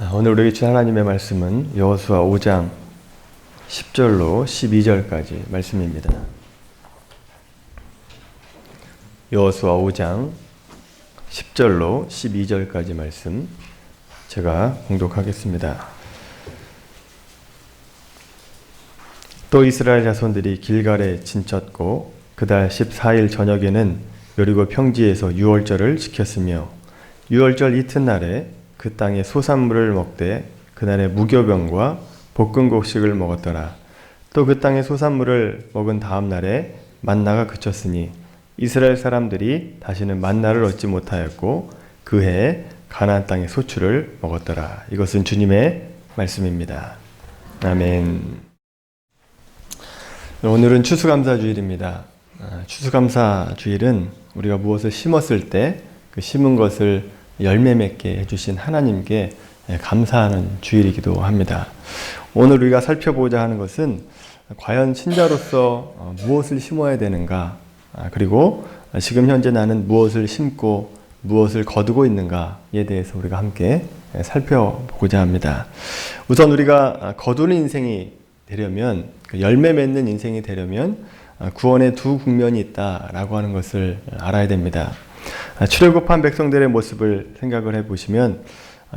오늘 우리에게 주신 하나님의 말씀은 여호수아 5장 10절로 12절까지 말씀입니다. 여호수아 5장 10절로 12절까지 말씀 제가 공독하겠습니다. 또 이스라엘 자손들이 길갈에 진쳤고 그달 14일 저녁에는 여리고 평지에서 유월절을 지켰으며 유월절 이튿날에 그 땅의 소산물을 먹되 그날에 무교병과 볶은 곡식을 먹었더라. 또 그 땅의 소산물을 먹은 다음 날에 만나가 그쳤으니 이스라엘 사람들이 다시는 만나를 얻지 못하였고 그 해에 가나안 땅의 소출을 먹었더라. 이것은 주님의 말씀입니다. 아멘. 오늘은 추수감사주일입니다. 추수감사주일은 우리가 무엇을 심었을 때 그 심은 것을 열매 맺게 해주신 하나님께 감사하는 주일이기도 합니다. 오늘 우리가 살펴보고자 하는 것은 과연 신자로서 무엇을 심어야 되는가, 그리고 지금 현재 나는 무엇을 심고 무엇을 거두고 있는가에 대해서 우리가 함께 살펴보고자 합니다. 우선 우리가 거두는 인생이 되려면, 열매 맺는 인생이 되려면 구원의 두 국면이 있다라고 하는 것을 알아야 됩니다. 출애굽한 백성들의 모습을 생각을 해보시면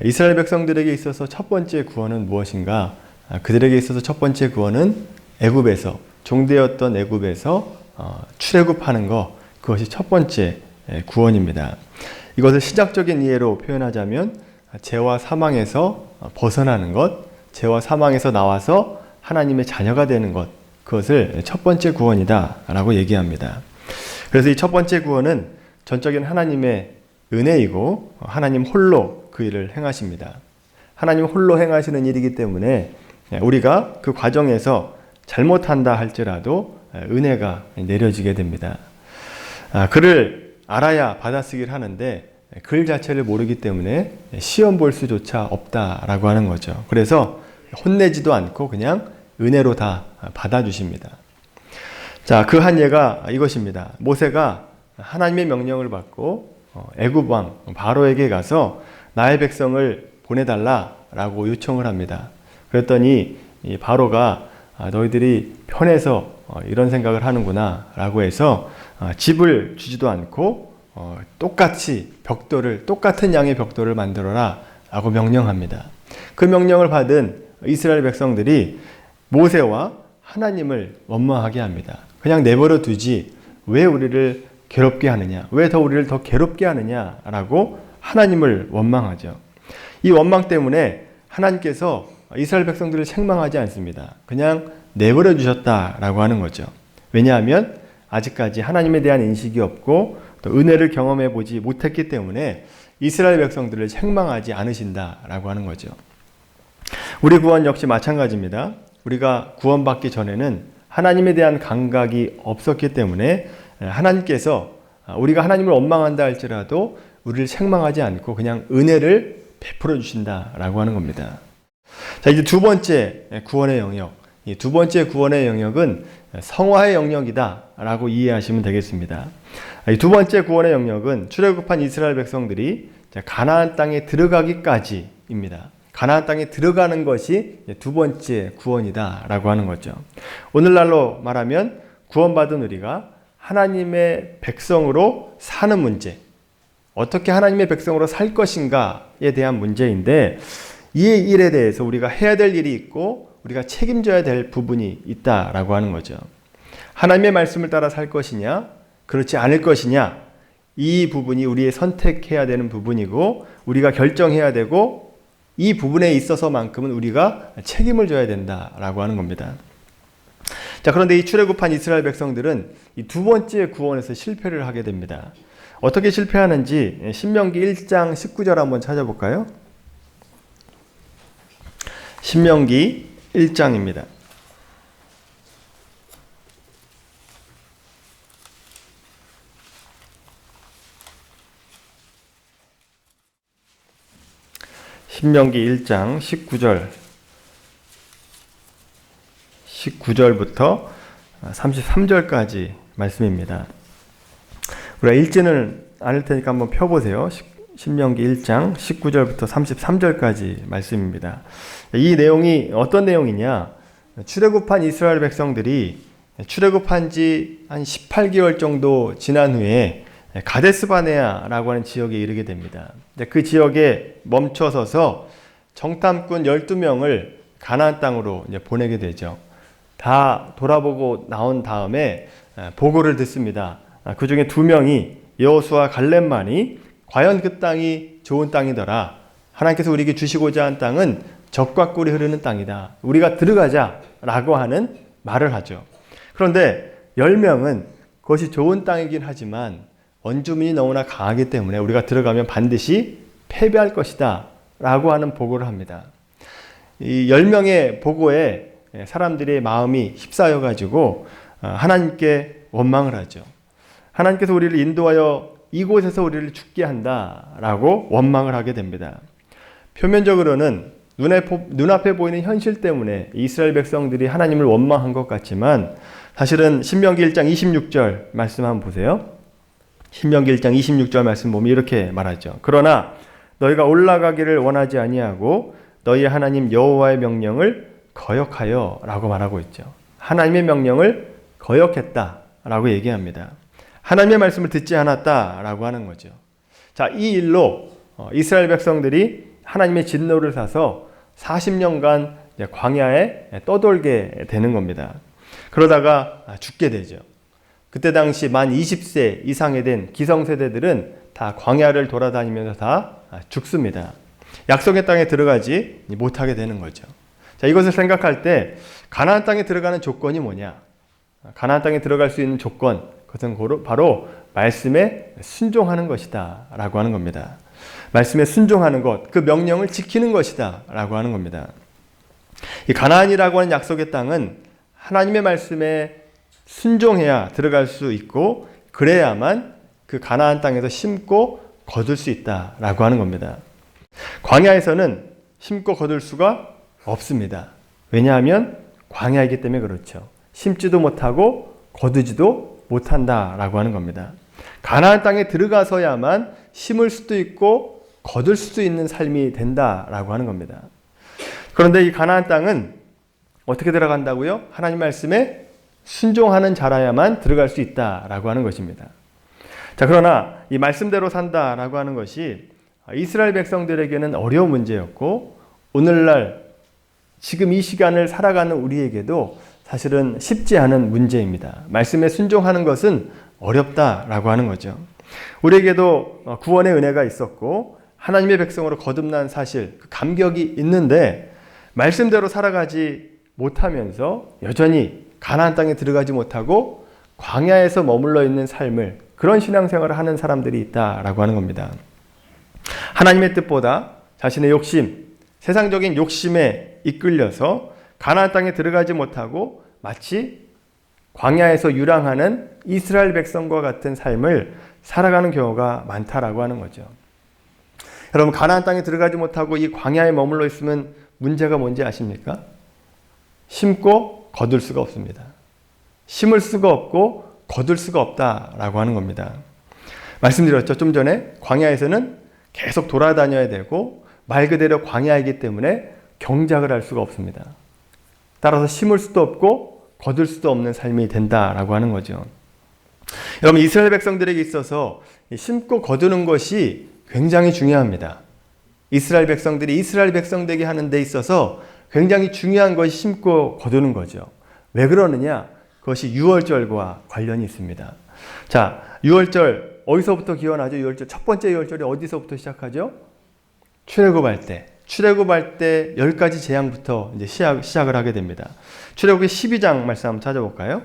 이스라엘 백성들에게 있어서 첫 번째 구원은 무엇인가? 그들에게 있어서 첫 번째 구원은 애굽에서, 종되었던 애굽에서 출애굽하는 것, 그것이 첫 번째 구원입니다. 이것을 신학적인 이해로 표현하자면 죄와 사망에서 벗어나는 것, 죄와 사망에서 나와서 하나님의 자녀가 되는 것, 그것을 첫 번째 구원이다 라고 얘기합니다. 그래서 이 첫 번째 구원은 전적인 하나님의 은혜이고 하나님 홀로 그 일을 행하십니다. 하나님 홀로 행하시는 일이기 때문에 우리가 그 과정에서 잘못한다 할지라도 은혜가 내려지게 됩니다. 글을 알아야 받아쓰기를 하는데 글 자체를 모르기 때문에 시험 볼 수조차 없다라고 하는 거죠. 그래서 혼내지도 않고 그냥 은혜로 다 받아주십니다. 자, 그 한 예가 이것입니다. 모세가 하나님의 명령을 받고 애굽 왕 바로에게 가서 나의 백성을 보내달라라고 요청을 합니다. 그랬더니 이 바로가 너희들이 편해서 이런 생각을 하는구나 라고 해서 집을 주지도 않고 똑같이 똑같은 양의 벽돌을 만들어라 라고 명령합니다. 그 명령을 받은 이스라엘 백성들이 모세와 하나님을 원망하게 합니다. 그냥 내버려 두지 왜 우리를 괴롭게 하느냐, 왜 우리를 더 괴롭게 하느냐라고 하나님을 원망하죠. 이 원망 때문에 하나님께서 이스라엘 백성들을 책망하지 않습니다. 그냥 내버려 주셨다라고 하는 거죠. 왜냐하면 아직까지 하나님에 대한 인식이 없고 또 은혜를 경험해 보지 못했기 때문에 이스라엘 백성들을 책망하지 않으신다라고 하는 거죠. 우리 구원 역시 마찬가지입니다. 우리가 구원받기 전에는 하나님에 대한 감각이 없었기 때문에 하나님께서 우리가 하나님을 원망한다 할지라도 우리를 책망하지 않고 그냥 은혜를 베풀어 주신다라고 하는 겁니다. 자, 이제 두 번째 구원의 영역. 이 두 번째 구원의 영역은 성화의 영역이다라고 이해하시면 되겠습니다. 이 두 번째 구원의 영역은 출애굽한 이스라엘 백성들이 가나안 땅에 들어가기까지입니다. 가나안 땅에 들어가는 것이 두 번째 구원이다라고 하는 거죠. 오늘날로 말하면 구원받은 우리가 하나님의 백성으로 사는 문제, 어떻게 하나님의 백성으로 살 것인가에 대한 문제인데, 이 일에 대해서 우리가 해야 될 일이 있고 우리가 책임져야 될 부분이 있다라고 하는 거죠. 하나님의 말씀을 따라 살 것이냐, 그렇지 않을 것이냐, 이 부분이 우리의 선택해야 되는 부분이고 우리가 결정해야 되고 이 부분에 있어서만큼은 우리가 책임을 져야 된다라고 하는 겁니다. 자, 그런데 이 출애굽한 이스라엘 백성들은 이 두 번째 구원에서 실패를 하게 됩니다. 어떻게 실패하는지 신명기 1장 19절 한번 찾아볼까요? 신명기 1장입니다. 신명기 1장 19절부터 33절까지 말씀입니다. 우리가 읽지는 않을 테니까 한번 펴보세요. 신명기 1장 19절부터 33절까지 말씀입니다. 이 내용이 어떤 내용이냐? 출애굽한 이스라엘 백성들이 출애굽한 지 한 18개월 정도 지난 후에 가데스바네아라고 하는 지역에 이르게 됩니다. 그 지역에 멈춰서서 정탐꾼 12명을 가나안 땅으로 이제 보내게 되죠. 다 돌아보고 나온 다음에 보고를 듣습니다. 그 중에 2명이 여호수아 갈렙만이 과연 그 땅이 좋은 땅이더라. 하나님께서 우리에게 주시고자 한 땅은 젖과 꿀이 흐르는 땅이다. 우리가 들어가자라고 하는 말을 하죠. 그런데 10명은 그것이 좋은 땅이긴 하지만 원주민이 너무나 강하기 때문에 우리가 들어가면 반드시 패배할 것이다 라고 하는 보고를 합니다. 이 10명의 보고에 사람들의 마음이 휩싸여 가지고 하나님께 원망을 하죠. 하나님께서 우리를 인도하여 이곳에서 우리를 죽게 한다라고 원망을 하게 됩니다. 표면적으로는 눈앞에 보이는 현실 때문에 이스라엘 백성들이 하나님을 원망한 것 같지만 사실은 신명기 1장 26절 말씀 한번 보세요. 신명기 1장 26절 말씀 보면 이렇게 말하죠. 그러나 너희가 올라가기를 원하지 아니하고 너희 하나님 여호와의 명령을 거역하여 라고 말하고 있죠. 하나님의 명령을 거역했다 라고 얘기합니다. 하나님의 말씀을 듣지 않았다 라고 하는 거죠. 자, 이 일로 이스라엘 백성들이 하나님의 진노를 사서 40년간 광야에 떠돌게 되는 겁니다. 그러다가 죽게 되죠. 그때 당시 만 20세 이상이 된 기성세대들은 다 광야를 돌아다니면서 다 죽습니다. 약속의 땅에 들어가지 못하게 되는 거죠. 자, 이것을 생각할 때 가나안 땅에 들어가는 조건이 뭐냐? 가나안 땅에 들어갈 수 있는 조건, 그것은 바로 말씀에 순종하는 것이다 라고 하는 겁니다. 말씀에 순종하는 것, 그 명령을 지키는 것이다 라고 하는 겁니다. 이 가나안이라고 하는 약속의 땅은 하나님의 말씀에 순종해야 들어갈 수 있고 그래야만 그 가나안 땅에서 심고 거둘 수 있다라고 하는 겁니다. 광야에서는 심고 거둘 수가 없습니다. 왜냐하면 광야이기 때문에 그렇죠. 심지도 못하고 거두지도 못한다라고 하는 겁니다. 가나안 땅에 들어가서야만 심을 수도 있고 거둘 수도 있는 삶이 된다라고 하는 겁니다. 그런데 이 가나안 땅은 어떻게 들어간다고요? 하나님 말씀에 순종하는 자라야만 들어갈 수 있다라고 하는 것입니다. 자, 그러나 이 말씀대로 산다라고 하는 것이 이스라엘 백성들에게는 어려운 문제였고 오늘날 지금 이 시간을 살아가는 우리에게도 사실은 쉽지 않은 문제입니다. 말씀에 순종하는 것은 어렵다라고 하는 거죠. 우리에게도 구원의 은혜가 있었고 하나님의 백성으로 거듭난 사실, 그 감격이 있는데 말씀대로 살아가지 못하면서 여전히 가나안 땅에 들어가지 못하고 광야에서 머물러 있는 삶을, 그런 신앙생활을 하는 사람들이 있다라고 하는 겁니다. 하나님의 뜻보다 자신의 욕심, 세상적인 욕심에 이끌려서 가나안 땅에 들어가지 못하고 마치 광야에서 유랑하는 이스라엘 백성과 같은 삶을 살아가는 경우가 많다라고 하는 거죠. 여러분, 가나안 땅에 들어가지 못하고 이 광야에 머물러 있으면 문제가 뭔지 아십니까? 심고 거둘 수가 없습니다. 심을 수가 없고 거둘 수가 없다라고 하는 겁니다. 말씀드렸죠. 좀 전에 광야에서는 계속 돌아다녀야 되고 말 그대로 광야이기 때문에 경작을 할 수가 없습니다. 따라서 심을 수도 없고 거둘 수도 없는 삶이 된다라고 하는 거죠. 여러분, 이스라엘 백성들에게 있어서 심고 거두는 것이 굉장히 중요합니다. 이스라엘 백성들이 이스라엘 백성 되게 하는 데 있어서 굉장히 중요한 것이 심고 거두는 거죠. 왜 그러느냐? 그것이 유월절과 관련이 있습니다. 자, 유월절 어디서부터 기원하죠? 유월절 첫 번째 유월절이 어디서부터 시작하죠? 출애굽할 때. 출애굽할 때 10가지 재앙부터 이제 시작을 하게 됩니다. 출애굽기 12장 말씀 한번 찾아볼까요?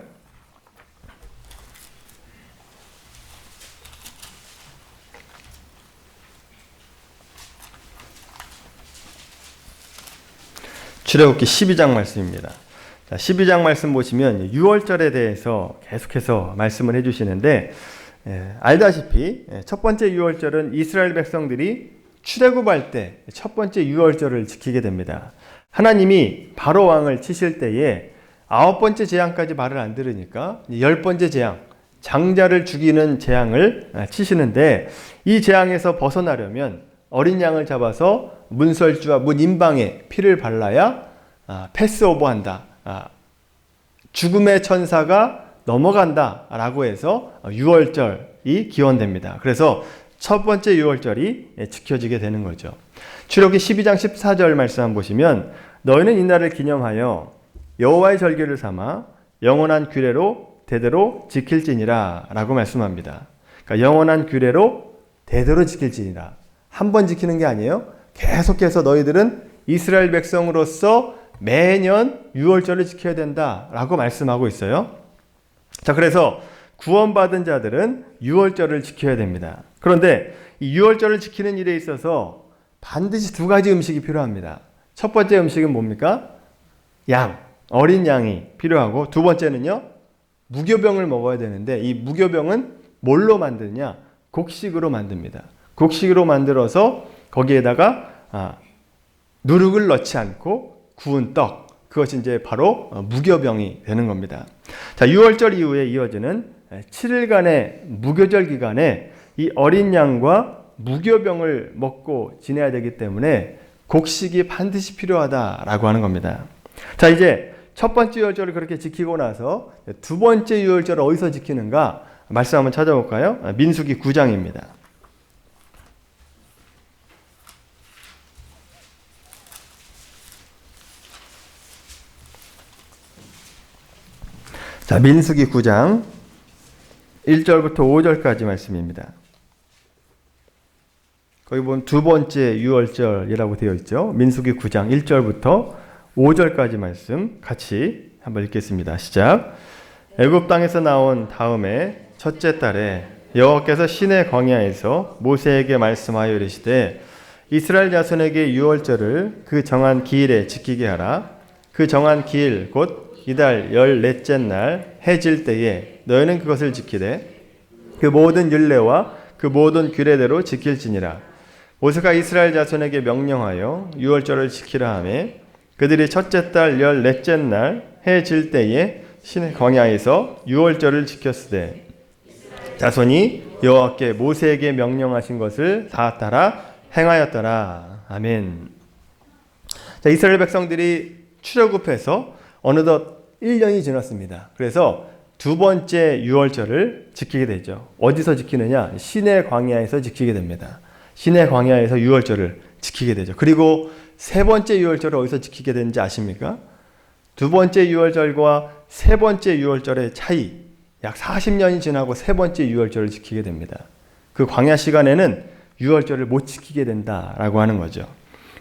출애굽기 12장 말씀입니다. 자, 12장 말씀 보시면 6월절에 대해서 계속해서 말씀을 해주시는데 알다시피 첫 번째 6월절은 이스라엘 백성들이 출애굽할 때 첫 번째 6월절을 지키게 됩니다. 하나님이 바로 왕을 치실 때에 9번째 재앙까지 말을 안 들으니까 10번째 재앙, 장자를 죽이는 재앙을 치시는데 이 재앙에서 벗어나려면 어린 양을 잡아서 문설주와 문인방에 피를 발라야 패스오버한다. 죽음의 천사가 넘어간다 라고 해서 유월절이 기원됩니다. 그래서 첫 번째 유월절이 지켜지게 되는 거죠. 출애굽기 12장 14절 말씀 한번 보시면 너희는 이날을 기념하여 여호와의 절기를 삼아 영원한 규례로 대대로 지킬지니라 라고 말씀합니다. 그러니까 영원한 규례로 대대로 지킬지니라. 한 번 지키는 게 아니에요. 계속해서 너희들은 이스라엘 백성으로서 매년 유월절을 지켜야 된다라고 말씀하고 있어요. 자, 그래서 구원받은 자들은 유월절을 지켜야 됩니다. 그런데 이 유월절을 지키는 일에 있어서 반드시 두 가지 음식이 필요합니다. 첫 번째 음식은 뭡니까? 양, 어린 양이 필요하고 두 번째는요, 무교병을 먹어야 되는데 이 무교병은 뭘로 만드냐? 곡식으로 만듭니다. 곡식으로 만들어서 거기에다가 누룩을 넣지 않고 구운 떡, 그것이 이제 바로 무교병이 되는 겁니다. 자, 6월절 이후에 이어지는 7일간의 무교절 기간에 이 어린 양과 무교병을 먹고 지내야 되기 때문에 곡식이 반드시 필요하다라고 하는 겁니다. 자, 이제 첫 번째 유월절을 그렇게 지키고 나서 두 번째 유월절을 어디서 지키는가? 말씀 한번 찾아볼까요? 민수기 9장입니다. 자, 민수기 9장 1절부터 5절까지 말씀입니다. 거기 보면 두 번째 유월절이라고 되어 있죠. 민수기 9장 1절부터 5절까지 말씀 같이 한번 읽겠습니다. 시작. 애굽 땅에서 나온 다음에 첫째 달에 여호와께서 시내 광야에서 모세에게 말씀하여 이르시되 이스라엘 자손에게 유월절을 그 정한 기일에 지키게 하라. 그 정한 기일 곧 이달 14째 날 해질 때에 너희는 그것을 지키되 그 모든 율례와 그 모든 규례대로 지킬지니라. 모세가 이스라엘 자손에게 명령하여 유월절을 지키라 하며 그들이 첫째 달 14째 날 해질 때에 시내 광야에서 유월절을 지켰으되 자손이 여호와께 모세에게 명령하신 것을 다 따라 행하였더라. 아멘. 자, 이스라엘 백성들이 출애굽해서 어느덧 1년이 지났습니다. 그래서 두 번째 유월절을 지키게 되죠. 어디서 지키느냐? 시내 광야에서 지키게 됩니다. 시내 광야에서 유월절을 지키게 되죠. 그리고 세 번째 유월절을 어디서 지키게 되는지 아십니까? 두 번째 유월절과 세 번째 유월절의 차이, 약 40년이 지나고 세 번째 유월절을 지키게 됩니다. 그 광야 시간에는 유월절을 못 지키게 된다라고 하는 거죠.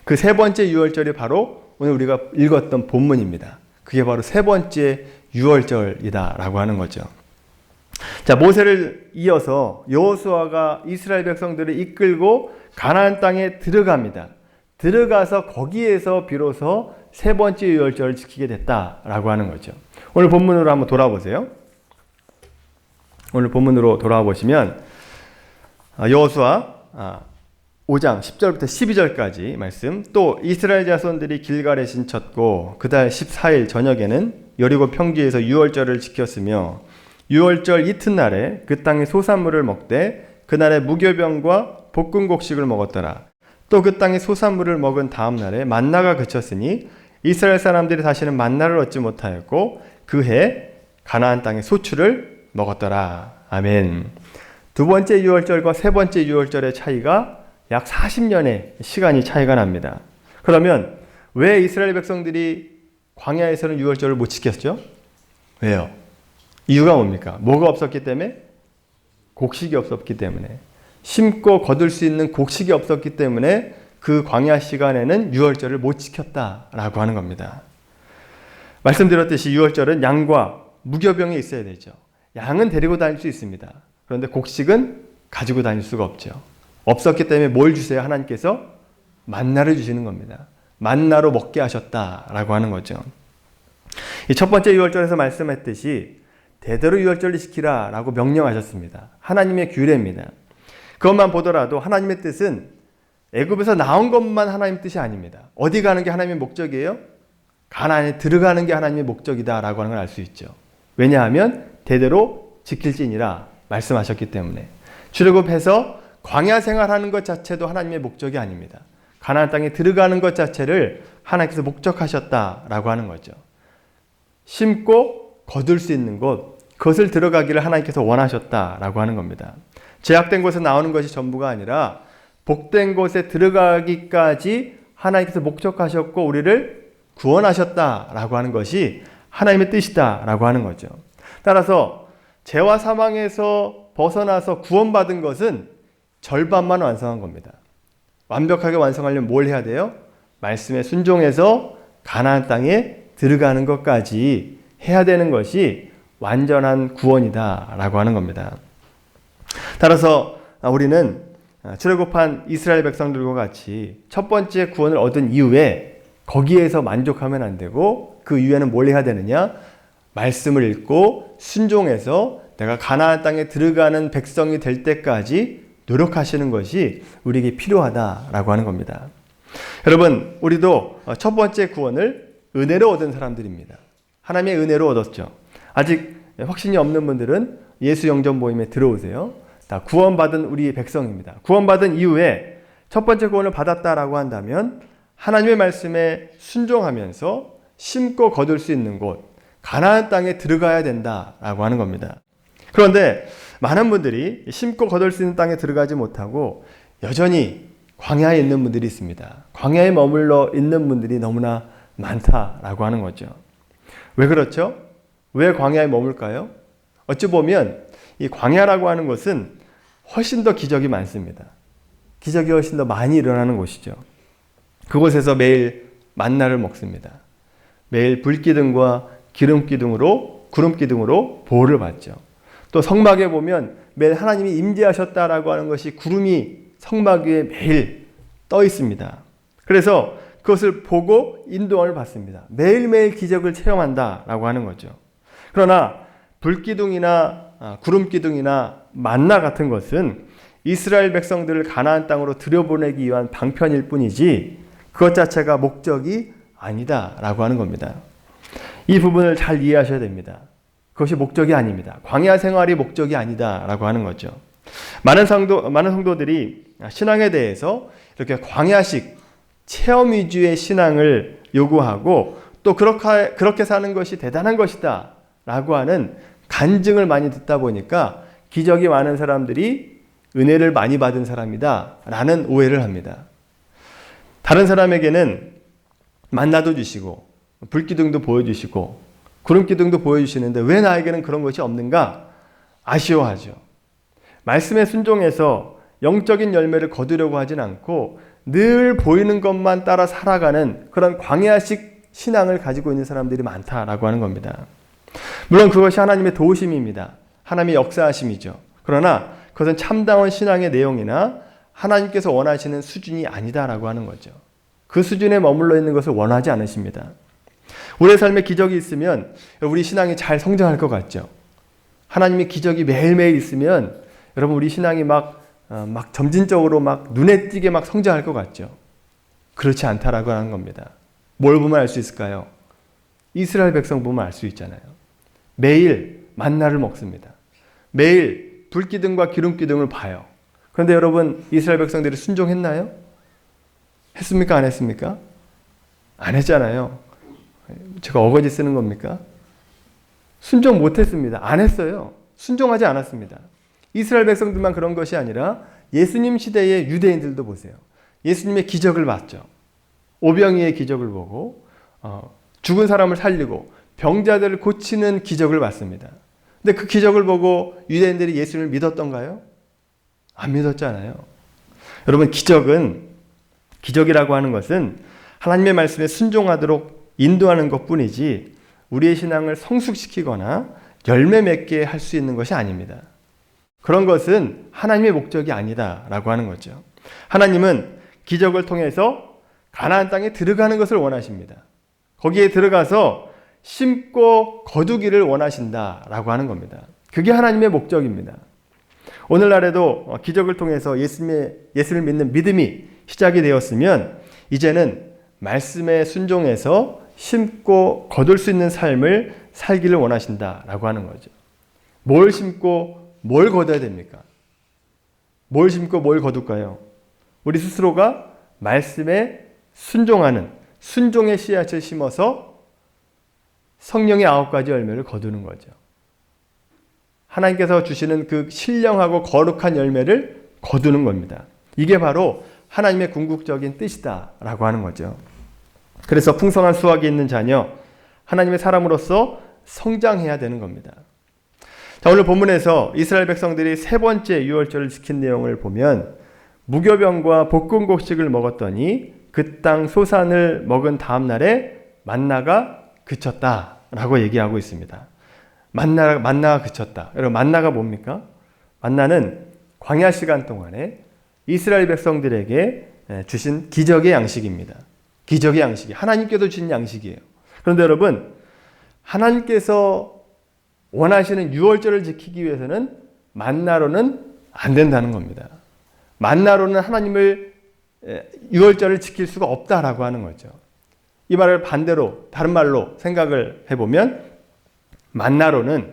그 세 번째 유월절이 바로 오늘 우리가 읽었던 본문입니다. 그게 바로 세 번째 유월절이다라고 하는 거죠. 자, 모세를 이어서 여호수아가 이스라엘 백성들을 이끌고 가나안 땅에 들어갑니다. 들어가서 거기에서 비로소 세 번째 유월절을 지키게 됐다라고 하는 거죠. 오늘 본문으로 한번 돌아보세요. 오늘 본문으로 돌아와 보시면 여호수아 5장 10절부터 12절까지 말씀, 또 이스라엘 자손들이 길갈에 진쳤고 그달 14일 저녁에는 여리고 평지에서 유월절을 지켰으며 유월절 이튿날에 그 땅의 소산물을 먹되 그날에 무교병과 볶은 곡식을 먹었더라. 또 그 땅의 소산물을 먹은 다음 날에 만나가 그쳤으니 이스라엘 사람들이 다시는 만나를 얻지 못하였고 그 해 가나안 땅의 소출을 먹었더라. 아멘. 두 번째 유월절과 세 번째 유월절의 차이가 약 40년의 시간이 차이가 납니다. 그러면 왜 이스라엘 백성들이 광야에서는 유월절을 못 지켰죠? 왜요? 이유가 뭡니까? 뭐가 없었기 때문에? 곡식이 없었기 때문에. 심고 거둘 수 있는 곡식이 없었기 때문에 그 광야 시간에는 유월절을 못 지켰다라고 하는 겁니다. 말씀드렸듯이 유월절은 양과 무교병이 있어야 되죠. 양은 데리고 다닐 수 있습니다. 그런데 곡식은 가지고 다닐 수가 없죠. 없었기 때문에 뭘 주세요? 하나님께서 만나를 주시는 겁니다. 만나로 먹게 하셨다라고 하는 거죠. 이 첫 번째 유월절에서 말씀했듯이 대대로 유월절을 지키라 라고 명령하셨습니다. 하나님의 규례입니다. 그것만 보더라도 하나님의 뜻은 애굽에서 나온 것만 하나님의 뜻이 아닙니다. 어디 가는 게 하나님의 목적이에요? 가나안에 들어가는 게 하나님의 목적이다라고 하는 걸 알 수 있죠. 왜냐하면 대대로 지킬지니라 말씀하셨기 때문에 출애굽해서 광야 생활하는 것 자체도 하나님의 목적이 아닙니다. 가나안 땅에 들어가는 것 자체를 하나님께서 목적하셨다라고 하는 거죠. 심고 거둘 수 있는 곳, 그것을 들어가기를 하나님께서 원하셨다라고 하는 겁니다. 제약된 곳에 나오는 것이 전부가 아니라 복된 곳에 들어가기까지 하나님께서 목적하셨고 우리를 구원하셨다라고 하는 것이 하나님의 뜻이다라고 하는 거죠. 따라서 죄와 사망에서 벗어나서 구원받은 것은 절반만 완성한 겁니다. 완벽하게 완성하려면 뭘 해야 돼요? 말씀에 순종해서 가나안 땅에 들어가는 것까지 해야 되는 것이 완전한 구원이다라고 하는 겁니다. 따라서 우리는 출애굽한 이스라엘 백성들과 같이 첫 번째 구원을 얻은 이후에 거기에서 만족하면 안 되고 그 이후에는 뭘 해야 되느냐? 말씀을 읽고 순종해서 내가 가나안 땅에 들어가는 백성이 될 때까지 노력하시는 것이 우리에게 필요하다라고 하는 겁니다. 여러분, 우리도 첫 번째 구원을 은혜로 얻은 사람들입니다. 하나님의 은혜로 얻었죠. 아직 확신이 없는 분들은 예수 영접 모임에 들어오세요. 다 구원받은 우리 백성입니다. 구원받은 이후에 첫 번째 구원을 받았다라고 한다면 하나님의 말씀에 순종하면서 심고 거둘 수 있는 곳, 가나안 땅에 들어가야 된다라고 하는 겁니다. 그런데 많은 분들이 심고 거둘 수 있는 땅에 들어가지 못하고 여전히 광야에 있는 분들이 있습니다. 광야에 머물러 있는 분들이 너무나 많다라고 하는 거죠. 왜 그렇죠? 왜 광야에 머물까요? 어찌 보면 이 광야라고 하는 것은 훨씬 더 기적이 많습니다. 기적이 훨씬 더 많이 일어나는 곳이죠. 그곳에서 매일 만나를 먹습니다. 매일 불기둥과 구름기둥으로 보호를 받죠. 또 성막에 보면 매일 하나님이 임재하셨다라고 하는 것이 구름이 성막 위에 매일 떠 있습니다. 그래서 그것을 보고 인도함을 받습니다. 매일매일 기적을 체험한다라고 하는 거죠. 그러나 불기둥이나 구름기둥이나 만나 같은 것은 이스라엘 백성들을 가나안 땅으로 들여보내기 위한 방편일 뿐이지 그것 자체가 목적이 아니다라고 하는 겁니다. 이 부분을 잘 이해하셔야 됩니다. 그것이 목적이 아닙니다. 광야 생활이 목적이 아니다라고 하는 거죠. 많은 성도들이 신앙에 대해서 이렇게 광야식 체험 위주의 신앙을 요구하고 또 그렇게 사는 것이 대단한 것이다 라고 하는 간증을 많이 듣다 보니까 기적이 많은 사람들이 은혜를 많이 받은 사람이다 라는 오해를 합니다. 다른 사람에게는 만나도 주시고 불기둥도 보여주시고 구름기둥도 보여주시는데 왜 나에게는 그런 것이 없는가 아쉬워하죠. 말씀에 순종해서 영적인 열매를 거두려고 하진 않고 늘 보이는 것만 따라 살아가는 그런 광야식 신앙을 가지고 있는 사람들이 많다라고 하는 겁니다. 물론 그것이 하나님의 도우심입니다. 하나님의 역사하심이죠. 그러나 그것은 참다운 신앙의 내용이나 하나님께서 원하시는 수준이 아니다라고 하는 거죠. 그 수준에 머물러 있는 것을 원하지 않으십니다. 우리의 삶에 기적이 있으면 우리 신앙이 잘 성장할 것 같죠. 하나님의 기적이 매일매일 있으면 여러분 우리 신앙이 막 점진적으로 막 눈에 띄게 막 성장할 것 같죠. 그렇지 않다라고 하는 겁니다. 뭘 보면 알 수 있을까요? 이스라엘 백성 보면 알 수 있잖아요. 매일 만나를 먹습니다. 매일 불기둥과 기름기둥을 봐요. 그런데 여러분 이스라엘 백성들이 순종했나요? 했습니까? 안 했습니까? 안 했잖아요. 제가 어거지 쓰는 겁니까? 순종 못했습니다. 안 했어요. 순종하지 않았습니다. 이스라엘 백성들만 그런 것이 아니라 예수님 시대의 유대인들도 보세요. 예수님의 기적을 봤죠. 오병이의 기적을 보고 죽은 사람을 살리고 병자들을 고치는 기적을 봤습니다. 근데 그 기적을 보고 유대인들이 예수님을 믿었던가요? 안 믿었잖아요. 여러분 기적이라고 하는 것은 하나님의 말씀에 순종하도록 인도하는 것뿐이지 우리의 신앙을 성숙시키거나 열매 맺게 할 수 있는 것이 아닙니다. 그런 것은 하나님의 목적이 아니다라고 하는 거죠. 하나님은 기적을 통해서 가나안 땅에 들어가는 것을 원하십니다. 거기에 들어가서 심고 거두기를 원하신다라고 하는 겁니다. 그게 하나님의 목적입니다. 오늘날에도 기적을 통해서 예수를 믿는 믿음이 시작이 되었으면 이제는 말씀에 순종해서 심고 거둘 수 있는 삶을 살기를 원하신다라고 하는 거죠. 뭘 심고 뭘 거둬야 됩니까? 뭘 심고 뭘 거둘까요? 우리 스스로가 말씀에 순종하는 순종의 씨앗을 심어서 성령의 9가지 열매를 거두는 거죠. 하나님께서 주시는 그 신령하고 거룩한 열매를 거두는 겁니다. 이게 바로 하나님의 궁극적인 뜻이다라고 하는 거죠. 그래서 풍성한 수확이 있는 자녀, 하나님의 사람으로서 성장해야 되는 겁니다. 자, 오늘 본문에서 이스라엘 백성들이 세 번째 유월절을 지킨 내용을 보면 무교병과 볶음곡식을 먹었더니 그 땅 소산을 먹은 다음 날에 만나가 그쳤다라고 얘기하고 있습니다. 만나가 그쳤다. 여러분, 만나가 뭡니까? 만나는 광야 시간 동안에 이스라엘 백성들에게 주신 기적의 양식입니다. 기적의 양식이 하나님께서 주신 양식이에요. 그런데 여러분, 하나님께서 원하시는 유월절을 지키기 위해서는 만나로는 안 된다는 겁니다. 만나로는 하나님을 유월절을 지킬 수가 없다라고 하는 거죠. 이 말을 반대로 다른 말로 생각을 해보면 만나로는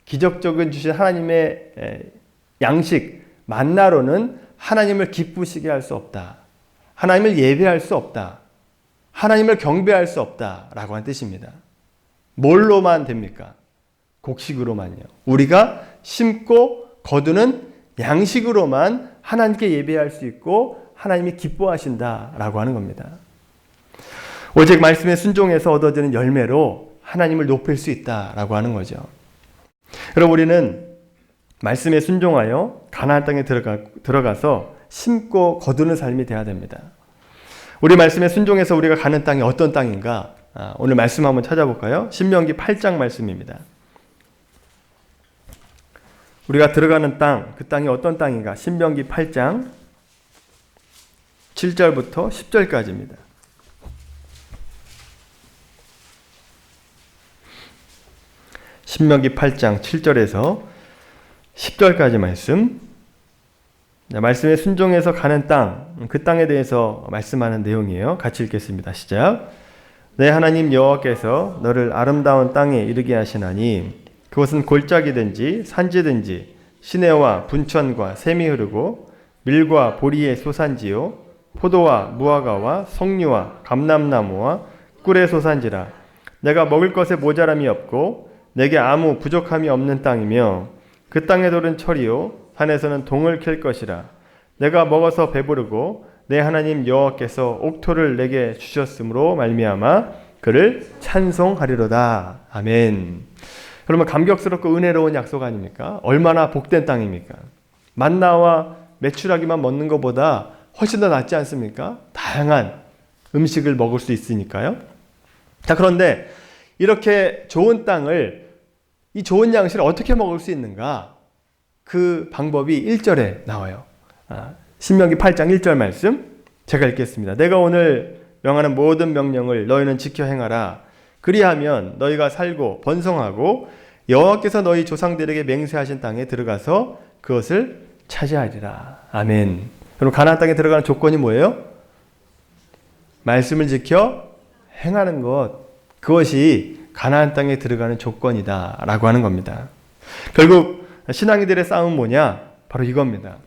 기적적인 주신 하나님의 양식, 만나로는 하나님을 기쁘시게 할 수 없다. 하나님을 예배할 수 없다. 하나님을 경배할 수 없다라고 하는 뜻입니다. 뭘로만 됩니까? 곡식으로만요. 우리가 심고 거두는 양식으로만 하나님께 예배할 수 있고 하나님이 기뻐하신다라고 하는 겁니다. 오직 말씀에 순종해서 얻어지는 열매로 하나님을 높일 수 있다라고 하는 거죠. 그럼 우리는 말씀에 순종하여 가나안 땅에 들어가서 심고 거두는 삶이 되어야 됩니다. 우리 말씀에 순종해서 우리가 가는 땅이 어떤 땅인가? 오늘 말씀 한번 찾아볼까요? 신명기 8장 말씀입니다. 우리가 들어가는 땅, 그 땅이 어떤 땅인가? 신명기 8장 7절부터 10절까지입니다. 신명기 8장 7절에서 10절까지 말씀. 말씀에 순종해서 가는 땅, 그 땅에 대해서 말씀하는 내용이에요. 같이 읽겠습니다. 시작. 내 하나님 여호와께서 너를 아름다운 땅에 이르게 하시나니 그것은 골짜기든지 산지든지 시내와 분천과 샘이 흐르고 밀과 보리의 소산지요 포도와 무화과와 석류와 감람나무와 꿀의 소산지라. 내가 먹을 것에 모자람이 없고 내게 아무 부족함이 없는 땅이며 그 땅의 돌은 철이요 산에서는 동을 캘 것이라. 내가 먹어서 배부르고 내 하나님 여호와께서 옥토를 내게 주셨으므로 말미암아 그를 찬송하리로다. 아멘. 그러면 감격스럽고 은혜로운 약속 아닙니까? 얼마나 복된 땅입니까? 만나와 메추라기만 먹는 것보다 훨씬 더 낫지 않습니까? 다양한 음식을 먹을 수 있으니까요. 자, 그런데 이렇게 좋은 땅을, 이 좋은 양식을 어떻게 먹을 수 있는가? 그 방법이 1절에 나와요. 신명기 8장 1절 말씀 제가 읽겠습니다. 내가 오늘 명하는 모든 명령을 너희는 지켜 행하라. 그리하면 너희가 살고 번성하고 여호와께서 너희 조상들에게 맹세하신 땅에 들어가서 그것을 차지하리라. 아멘. 그럼 가나안 땅에 들어가는 조건이 뭐예요? 말씀을 지켜 행하는 것. 그것이 가나안 땅에 들어가는 조건이다 라고 하는 겁니다. 결국 신앙이들의 싸움은 뭐냐? 바로 이겁니다.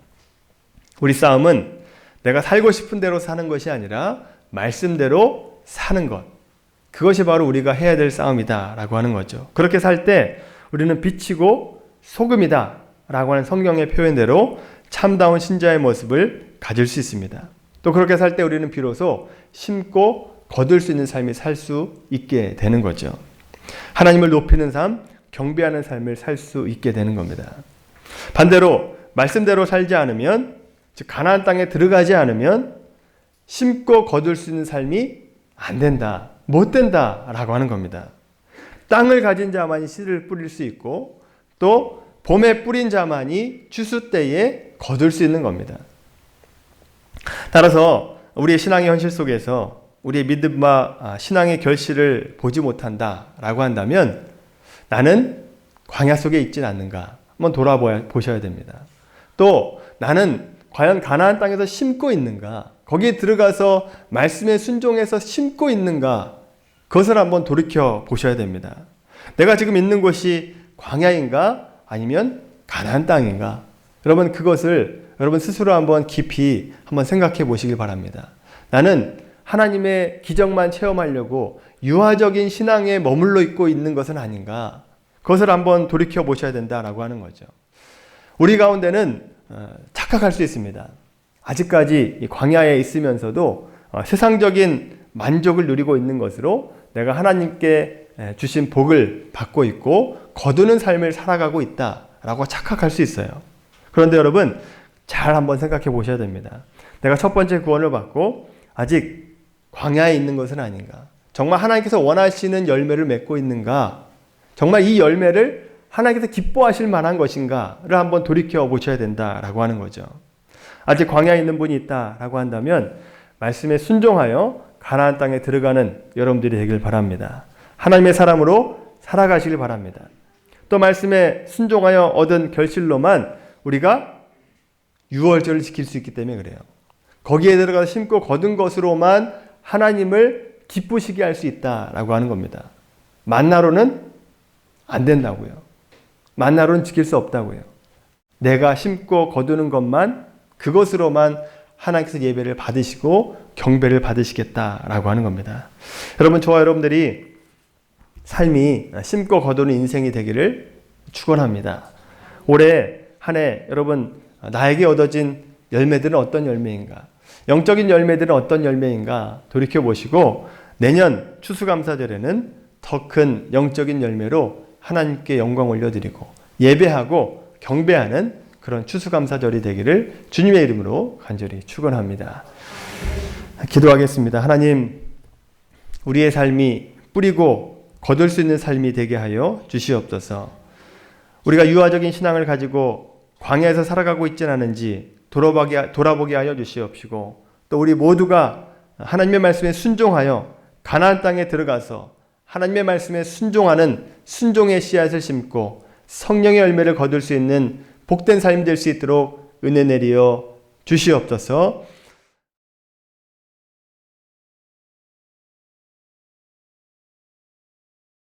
우리 싸움은 내가 살고 싶은 대로 사는 것이 아니라 말씀대로 사는 것. 그것이 바로 우리가 해야 될 싸움이다 라고 하는 거죠. 그렇게 살 때 우리는 빛이고 소금이다 라고 하는 성경의 표현대로 참다운 신자의 모습을 가질 수 있습니다. 또 그렇게 살 때 우리는 비로소 심고 거둘 수 있는 삶을 살 수 있게 되는 거죠. 하나님을 높이는 삶, 경배하는 삶을 살 수 있게 되는 겁니다. 반대로 말씀대로 살지 않으면, 즉 가나안 땅에 들어가지 않으면 심고 거둘 수 있는 삶이 안 된다, 못 된다 라고 하는 겁니다. 땅을 가진 자만이 씨를 뿌릴 수 있고 또 봄에 뿌린 자만이 추수 때에 거둘 수 있는 겁니다. 따라서 우리의 신앙의 현실 속에서 우리의 믿음과 신앙의 결실을 보지 못한다라고 한다면 나는 광야 속에 있진 않는가 한번 돌아보셔야 됩니다. 또 나는 과연 가나안 땅에서 심고 있는가, 거기에 들어가서 말씀에 순종해서 심고 있는가, 그것을 한번 돌이켜 보셔야 됩니다. 내가 지금 있는 곳이 광야인가 아니면 가나안 땅인가? 여러분 그것을 여러분 스스로 한번 깊이 한번 생각해 보시길 바랍니다. 나는 하나님의 기적만 체험하려고 유아적인 신앙에 머물러 있고 있는 것은 아닌가? 그것을 한번 돌이켜 보셔야 된다라고 하는 거죠. 우리 가운데는 착각할 수 있습니다. 아직까지 광야에 있으면서도 세상적인 만족을 누리고 있는 것으로 내가 하나님께 주신 복을 받고 있고 거두는 삶을 살아가고 있다라고 착각할 수 있어요. 그런데 여러분 잘 한번 생각해 보셔야 됩니다. 내가 첫 번째 구원을 받고 아직 광야에 있는 것은 아닌가? 정말 하나님께서 원하시는 열매를 맺고 있는가? 정말 이 열매를 하나님께서 기뻐하실 만한 것인가를 한번 돌이켜 보셔야 된다라고 하는 거죠. 아직 광야에 있는 분이 있다라고 한다면 말씀에 순종하여 가나안 땅에 들어가는 여러분들이 되길 바랍니다. 하나님의 사람으로 살아가시길 바랍니다. 또 말씀에 순종하여 얻은 결실로만 우리가 유월절을 지킬 수 있기 때문에 그래요. 거기에 들어가서 심고 거둔 것으로만 하나님을 기쁘시게 할 수 있다라고 하는 겁니다. 만나로는 안 된다고요. 만나로는 지킬 수 없다고요. 내가 심고 거두는 것만 그것으로만 하나님께서 예배를 받으시고 경배를 받으시겠다라고 하는 겁니다. 여러분 저와 여러분들이 삶이 심고 거두는 인생이 되기를 축원합니다. 올해 한 해 여러분 나에게 얻어진 열매들은 어떤 열매인가? 영적인 열매들은 어떤 열매인가? 돌이켜보시고 내년 추수감사절에는 더 큰 영적인 열매로 하나님께 영광 올려드리고 예배하고 경배하는 그런 추수감사절이 되기를 주님의 이름으로 간절히 축원합니다. 기도하겠습니다. 하나님, 우리의 삶이 뿌리고 거둘 수 있는 삶이 되게 하여 주시옵소서. 우리가 유아적인 신앙을 가지고 광야에서 살아가고 있지는 않은지 돌아보게 하여 주시옵시고 또 우리 모두가 하나님의 말씀에 순종하여 가나안 땅에 들어가서 하나님의 말씀에 순종하는 순종의 씨앗을 심고 성령의 열매를 거둘 수 있는 복된 삶이 될 수 있도록 은혜 내리어 주시옵소서.